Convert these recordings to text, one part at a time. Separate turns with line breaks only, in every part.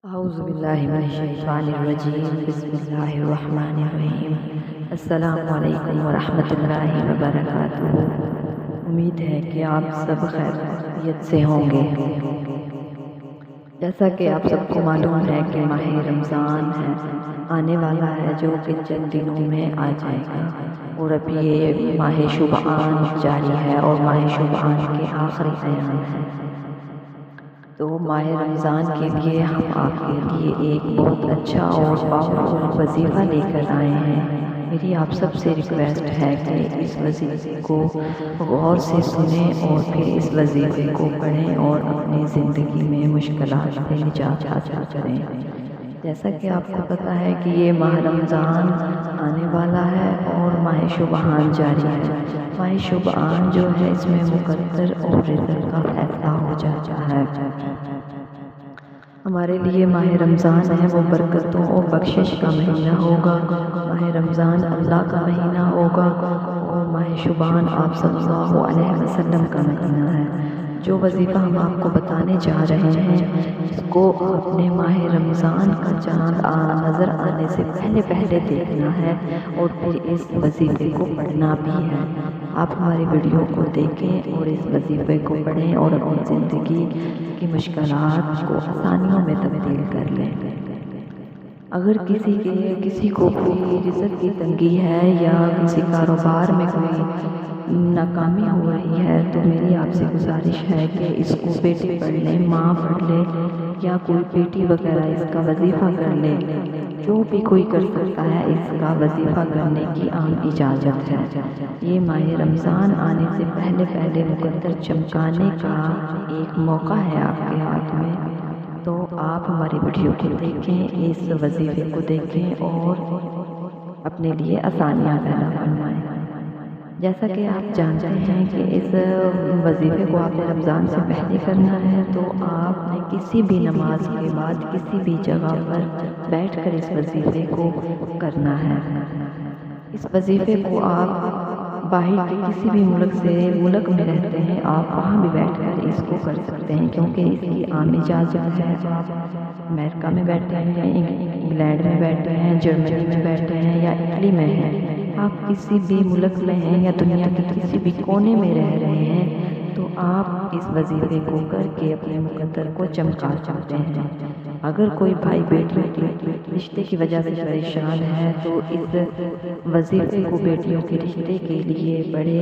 اعوذ باللہ من الشیطان الرجیم بسم اللہ الرحمن الرحیم السلام علیکم ورحمۃ اللہ وبرکاتہ۔ امید ہے کہ آپ سب خیریت سے ہوں گے۔ جیسا کہ آپ سب کو معلوم ہے کہ ماہ رمضان ہے آنے والا ہے، جو کہ چند دنوں میں آ جائے گا، اور ابھی یہ ماہ شعبان جاری ہے اور ماہ شعبان کے آخری ایام ہیں۔ تو ماہ رمضان کے لیے ہم آپ کے لیے ایک بہت اچھا اور پاورفل وظیفہ لے کر آئے ہیں۔ میری آپ سب سے ریکویسٹ ہے کہ اس وظیفے کو غور سے سنیں اور پھر اس وظیفے کو پڑھیں اور اپنی زندگی میں مشکلات سے نجات حاصل کریں۔ جیسا کہ آپ کو پتہ ہے کہ یہ ماہ رمضان آنے والا ہے اور ماہ شعبان جاری ہے۔ ماہ شعبان جو ہے اس میں مقدر اور رزق کا فیصلہ ہو جاتا ہے۔ ہمارے لیے ماہ رمضان ہے وہ برکتوں اور بخشش کا مہینہ ہوگا۔ ماہ رمضان اللہ کا مہینہ ہوگا اور ماہ شعبان آپ صلی اللہ علیہ وسلم کا مہینہ ہے۔ جو وظیفہ ہم آپ کو بتانے جا رہے ہیں، اس کو آپ نے ماہ رمضان کا چاند نظر آنے سے پہلے دیکھنا ہے اور پھر اس وظیفے کو پڑھنا بھی ہے۔ آپ ہماری ویڈیو کو دیکھیں اور اس وظیفے کو پڑھیں اور اپنی زندگی کی مشکلات کو آسانیوں میں تبدیل کر لیں۔ اگر کسی کو کوئی رزق کی تنگی ہے یا کسی کاروبار میں کوئی ناکامی ہو رہی ہے، تو میری آپ سے گزارش ہے کہ اس کو بیٹے پڑھ لیں، ماں پڑھ لے یا کوئی بیٹی وغیرہ اس کا وظیفہ کر لے۔ جو بھی کوئی کر سکتا ہے اس کا وظیفہ کرنے کی عام اجازت ہے۔ یہ ماہ رمضان آنے سے پہلے مقدر چمکانے کا ایک موقع ہے آپ کے ہاتھ میں، تو آپ ہماری ویڈیو کو دیکھیں، اس وظیفے کو دیکھیں اور اپنے لیے آسانیاں پیدا فرمائیں۔ جیسا کہ آپ جانتے ہیں کہ اس وظیفے کو آپ نے رمضان سے پہلے کرنا ہے، تو آپ نے کسی بھی نماز کے بعد کسی بھی جگہ پر بیٹھ کر اس وظیفے کو کرنا ہے۔ اس وظیفے کو آپ باہر کے کسی بھی ملک میں رہتے ہیں، آپ وہاں بھی بیٹھ کر اس کو کر سکتے ہیں، کیونکہ اس کی عام اجازت ہے۔ آپ امریکہ میں بیٹھے ہیں، انگلینڈ میں بیٹھے ہیں، جرمنی میں بیٹھے ہیں یا اٹلی میں ہیں، آپ کسی بھی ملک میں ہیں یا دنیا کے کسی بھی کونے میں رہ رہے ہیں، تو آپ اس وظیفے کو کر کے اپنے مقدر کو چمکا سکتے ہیں۔ اگر کوئی بھائی بیٹیوں کے رشتے کی وجہ سے پریشان ہے، تو اس وظیفے کو بیٹیوں کے رشتے کے لیے بڑے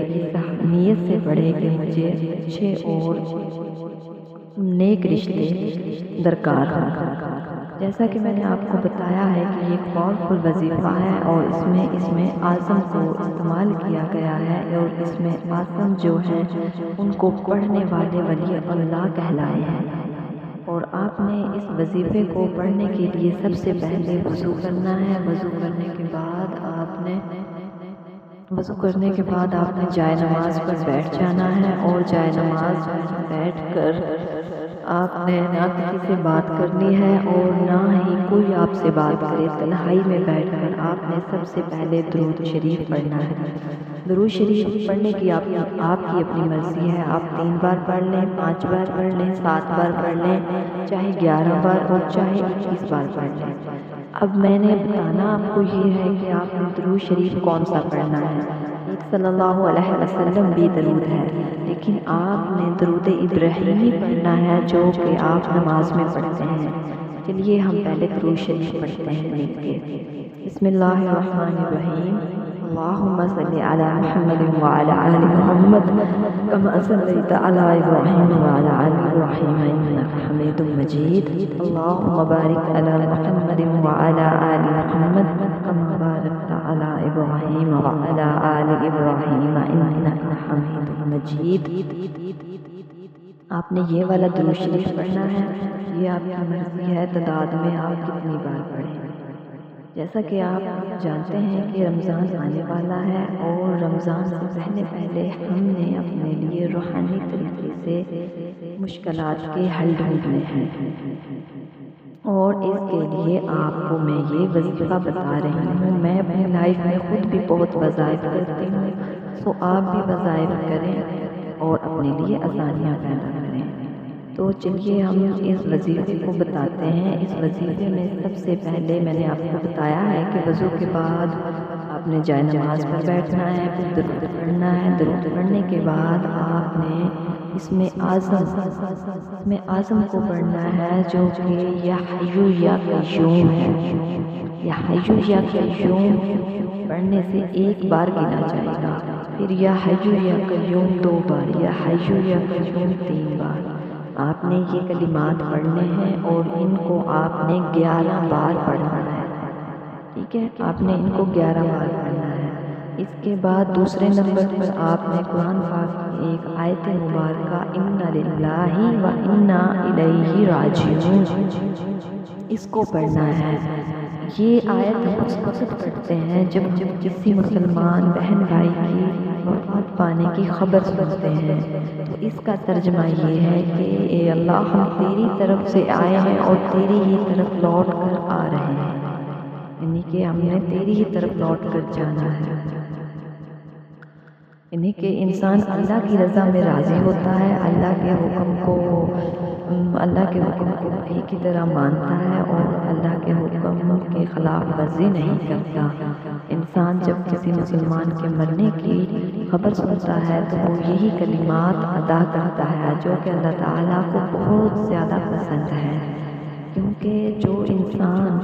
نیت سے پڑھے کہ مجھے اچھے اور نیک رشتے درکار ہیں۔ جیسا کہ میں نے آپ کو بتایا ہے کہ یہ ایک پاورفل وظیفہ ہے اور اس میں اعظم کو استعمال کیا گیا ہے، اور اس میں اعظم جو ہیں ان کو پڑھنے والے ولی اللہ کہلائے ہیں۔ اور آپ نے اس وظیفے کو پڑھنے کے لیے سب سے پہلے وضو کرنا ہے۔ وضو کرنے کے بعد آپ نے جائے نماز پر بیٹھ جانا ہے، اور جائے نماز پر بیٹھ کر آپ نے نہ کسی سے بات کرنی ہے اور نہ ہی کوئی آپ سے بات کرے۔ تنہائی میں بیٹھ کر آپ نے سب سے پہلے درود شریف پڑھنا ہے۔ درود شریف پڑھنے کی آپ کی اپنی مرضی ہے، آپ 3 بار پڑھ لیں، 5 بار پڑھ لیں، 7 بار پڑھ لیں، چاہے 11 بار اور چاہے 21 بار پڑھ لیں۔ اب میں نے بتانا آپ کو یہ ہے کہ آپ نے درود شریف کون سا پڑھنا ہے۔ ایک صلی اللہ علیہ وسلم بھی درود ہے، لیکن آپ نے درود ابراہیمی پڑھنا ہے جو کہ آپ نماز میں پڑھتے ہیں۔ چلیے ہم پہلے درود شریف پڑھتے ہیں مل کے۔ بسم اللہ الرحمن الرحیم۔ اللہم صلی علی محمد وعلی آل محمد کما صلیت علی ابراہیم وعلی آل ابراہیم انک حمید مجید۔ اللہم بارک علی محمد وعلی آل محمد کما بارکت علی ابراہیم وعلی آل ابراہیم انک حمید مجید۔ آپ نے یہ والا درود شریف پڑھنا ہے، یہ آپ کی مرضی ہے تعداد میں آپ کتنی بار پڑھیں۔ جیسا کہ آپ جانتے ہیں کہ رمضان آنے والا ہے، اور رمضان سے پہلے ہم نے اپنے لیے روحانی طریقے سے مشکلات کے حل ڈھونڈنے ہیں، اور اس کے لیے آپ کو میں یہ وظیفہ بتا رہی ہوں۔ میں اپنی لائف میں خود بھی بہت وظائف کرتی ہوں، سو آپ بھی وظائف کریں اور اپنے لیے آسانیاں پیدا کریں۔ تو چلیے ہم اس وظیفے کو بتاتے ہیں۔ اس وظیفے میں سب سے پہلے میں نے آپ کو بتایا ہے کہ وضو کے بعد آپ نے جائے نماز پر بیٹھنا ہے، پھر درود پڑھنا ہے۔ درود پڑھنے کے بعد آپ نے اس میں اعظم کو پڑھنا ہے، جو کہ یا حیّ یا قیوم ہے۔ یا حیّ یا قیوم پڑھنے سے ایک بار گنا جائے گا، پھر یا حیّ یا قیوم 2 بار، یا حیّ یا قیوم 3 بار۔ آپ نے یہ کلمات پڑھنے ہیں اور ان کو آپ نے 11 بار پڑھنا ہے، ٹھیک ہے؟ آپ نے ان کو 11 بار پڑھنا ہے۔ اس کے بعد دوسرے نمبر پر آپ نے قرآن پاک کی ایک آیت مبارکہ اِنَّ لِلَّهِ وَإِنَّا إِلَيْهِ رَاجِعُونَ اس کو پڑھنا ہے۔ یہ آیت ہم اس وقت پڑھتے ہیں جب ہم کسی مسلمان بہن بھائی کی وفات پانے کی خبر سنتے ہیں، تو اس کا ترجمہ یہ ہے کہ اے اللہ، ہم تیری طرف سے آئے ہیں اور تیری ہی طرف لوٹ کر آ رہے ہیں، یعنی کہ ہم نے تیری ہی طرف لوٹ کر جانا ہے۔ یعنی کہ انسان اللہ کی رضا میں راضی ہوتا ہے، اللہ کے حکم کو وحی کی طرح مانتا ہے اور اللہ کے حکم کے خلاف ورزی نہیں کرتا۔ انسان جب کسی مسلمان کے مرنے کی خبر سنتا ہے تو وہ یہی کلمات ادا کرتا ہے، جو کہ اللہ تعالیٰ کو بہت زیادہ پسند ہے، کیونکہ جو انسان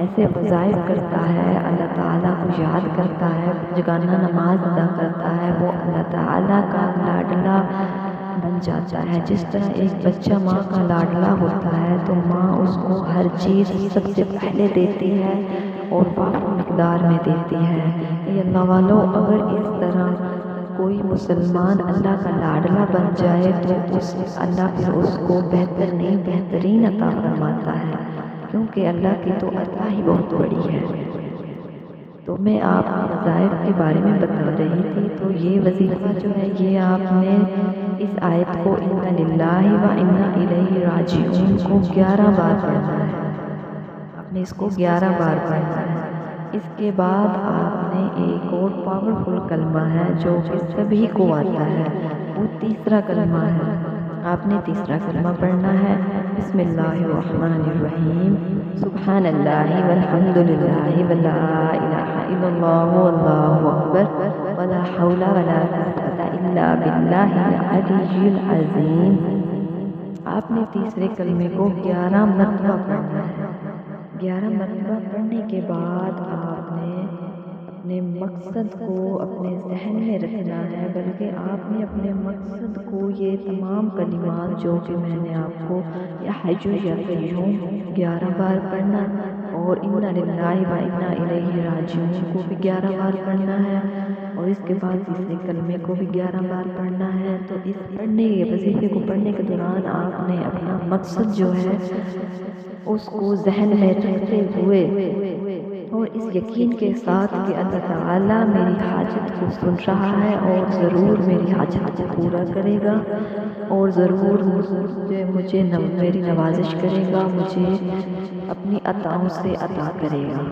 ایسے وظائف کرتا ہے، اللہ تعالیٰ کو یاد کرتا ہے، جگانہ نماز ادا کرتا ہے، وہ اللہ تعالیٰ کا لاڈلا بن جاتا ہے۔ جس طرح ایک بچہ ماں کا لاڈلا ہوتا ہے تو ماں اس کو ہر چیز سب سے پہلے دیتی ہے اور وافر مقدار میں دیتی ہے۔ اے اللہ والو، اگر اس طرح کوئی مسلمان اللہ کا لاڈلا بن جائے تو اللہ پھر اس کو بہترین عطا فرماتا ہے، کیونکہ اللہ کی تو عطا ہی بہت بڑی ہے۔ تو میں آپ کو وظائف کے بارے میں بتا رہی تھی، تو یہ وظیفہ جو ہے یہ آپ نے اس آیت کو اِنَّ لِلَّهِ وَإِنَّا إِلَيْهِ رَاجِعُونَ کو 11 بار پڑھنا ہے۔ آپ نے اس کو 11 بار پڑھنا ہے۔ اس کے بعد آپ نے ایک اور پاورفل کلمہ ہے جو کہ سبھی کو آتا ہے، وہ تیسرا کلمہ ہے۔ آپ نے تیسرا کلمہ پڑھنا ہے، بسم اللہ الرحمن الرحیم، سبحان اللہ والحمد للہ ولا الہ الا اللہ واللہ اکبر ولا حول ولا قوة الا باللہ العلی العظیم۔ آپ نے تیسرے کلمے کو 11 مرتبہ پڑھنا ہے۔ 11 مرتبہ پڑھنے کے بعد آپ نے اپنے مقصد کو اپنے ذہن میں رکھنا ہے، بلکہ آپ نے اپنے مقصد کو یہ تمام کلمات جو کہ میں نے آپ کو یا حیّ یا قیوم 11 بار پڑھنا اور اِنَّ لِلَّهِ وَإِنَّا إِلَيْهِ رَاجِعُونَ کو بھی 11 بار پڑھنا ہے، اور اس کے بعد تیسرے کلمے کو بھی 11 بار پڑھنا ہے۔ تو اس وظیفے کو پڑھنے کے دوران آپ نے اپنا مقصد جو ہے اس کو ذہن میں رکھتے ہوئے اور اس یقین کے ساتھ کہ اللہ تعالیٰ میری حاجت کو سن رہا ہے اور ضرور میری حاجت کو پورا کرے گا، اور ضرور مجھے میری نوازش کرے گا، مجھے اپنی عطاؤں سے عطا کرے گا،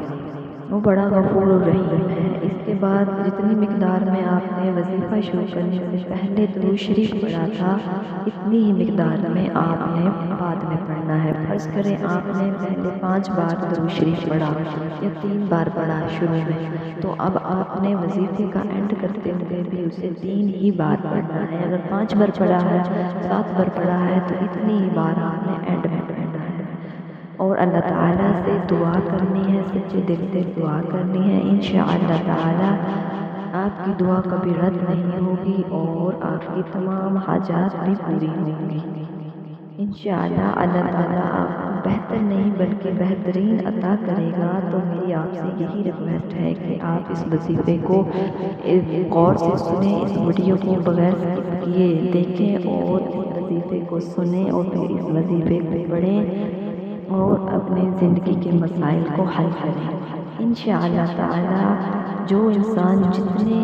وہ بڑا غفور الرحیم ہے۔ اس کے بعد جتنی مقدار میں آپ نے وظیفہ شروع کرنے سے پہلے درود شریف پڑھا تھا، اتنی ہی مقدار میں آپ نے بعد میں پڑھنا ہے۔ فرض کریں آپ نے پہلے 5 بار درود شریف پڑھا یا 3 بار پڑھا شروع میں، تو اب آپ نے وظیفے کا اینڈ کرتے ہوئے بھی اسے 3 ہی بار پڑھنا ہے۔ اگر 5 بار پڑھا ہے، 7 بار پڑھا ہے، تو اتنی ہی بار آپ نے اینڈ میں پڑھنا ہے، اور اللہ تعالیٰ سے دعا کرنی ہے، سچے دل سے دعا کرنی ہے۔ انشاءاللہ تعالیٰ آپ کی دعا کبھی رد نہیں ہوگی اور آپ کی تمام حاجات بھی پوری ہوں گی انشاءاللہ۔ اللہ تعالیٰ آپ کو بہتر نہیں بلکہ بہترین عطا کرے گا۔ تو میری آپ سے یہی ریکویسٹ ہے کہ آپ اس وظیفے کو غور سے سنیں، اس ویڈیو کو بغیر سکپ کیے دیکھیں اور اس وظیفے کو سنیں اور پھر اس وظیفے کو پڑھیں اور اپنے زندگی کے مسائل کو حل کریں انشاءاللہ تعالیٰ۔ جو انسان جتنے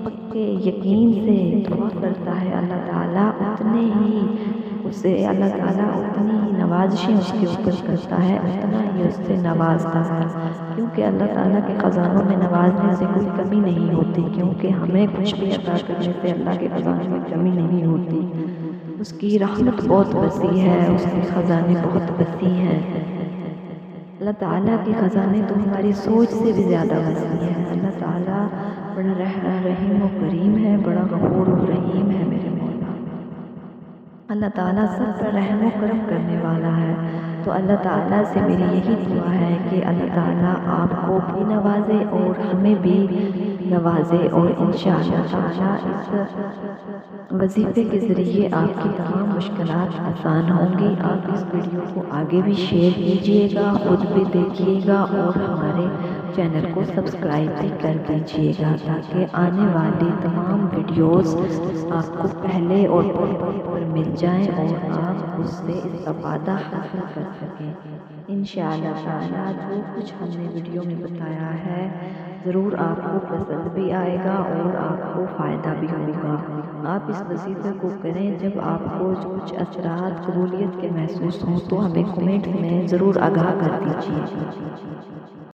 پکے یقین سے دعا کرتا ہے اللہ تعالیٰ اتنے ہی نوازشیں اس کے اوپر کرتا ہے، اتنا ہی اس سے نوازتا ہے، کیونکہ اللہ تعالیٰ کے خزانوں میں نوازنے سے کوئی کمی نہیں ہوتی، کیونکہ ہمیں کچھ بھی عطا کرنے سے اللہ کے خزانوں میں کمی نہیں ہوتی۔ اس کی رحمت بہت وسیع ہے، اس کے خزانے بہت وسیع ہیں۔ اللہ تعالیٰ کے خزانے تو ہماری سوچ سے بھی زیادہ وسیع ہے۔ اللہ تعالیٰ بڑا رحیم و کریم ہے، بڑا غفور و رحیم ہے میرے مولا۔ اللہ تعالیٰ سب پر رحم و کرم کرنے والا ہے۔ تو اللہ تعالیٰ سے میری یہی دعا ہے کہ اللہ تعالیٰ آپ کو بھی نوازے اور ہمیں بھی نوازے، اور انشاءاللہ تعالیٰ اس وظیفے کے ذریعے آپ کی تمام مشکلات آسان ہوں گی۔ آپ اس ویڈیو کو آگے بھی شیئر کیجئے گا، خود بھی دیکھیے گا، اور ہمارے چینل کو سبسکرائب بھی کر دیجئے گا تاکہ آنے والی تمام ویڈیوز آپ کو پہلے اور پر مل جائیں اور آپ اس سے استفادہ حاصل کر سکیں۔ انشاءاللہ تعالیٰ جو کچھ ہم نے ویڈیو میں بتایا ہے ضرور آپ کو پسند بھی آئے گا اور آپ کو فائدہ بھی ہوگا۔ آپ اس وظیفے کو کریں، جب آپ کو کچھ اثرات قبولیت کے محسوس ہوں تو ہمیں کمنٹ میں ضرور آگاہ کر دیجیے۔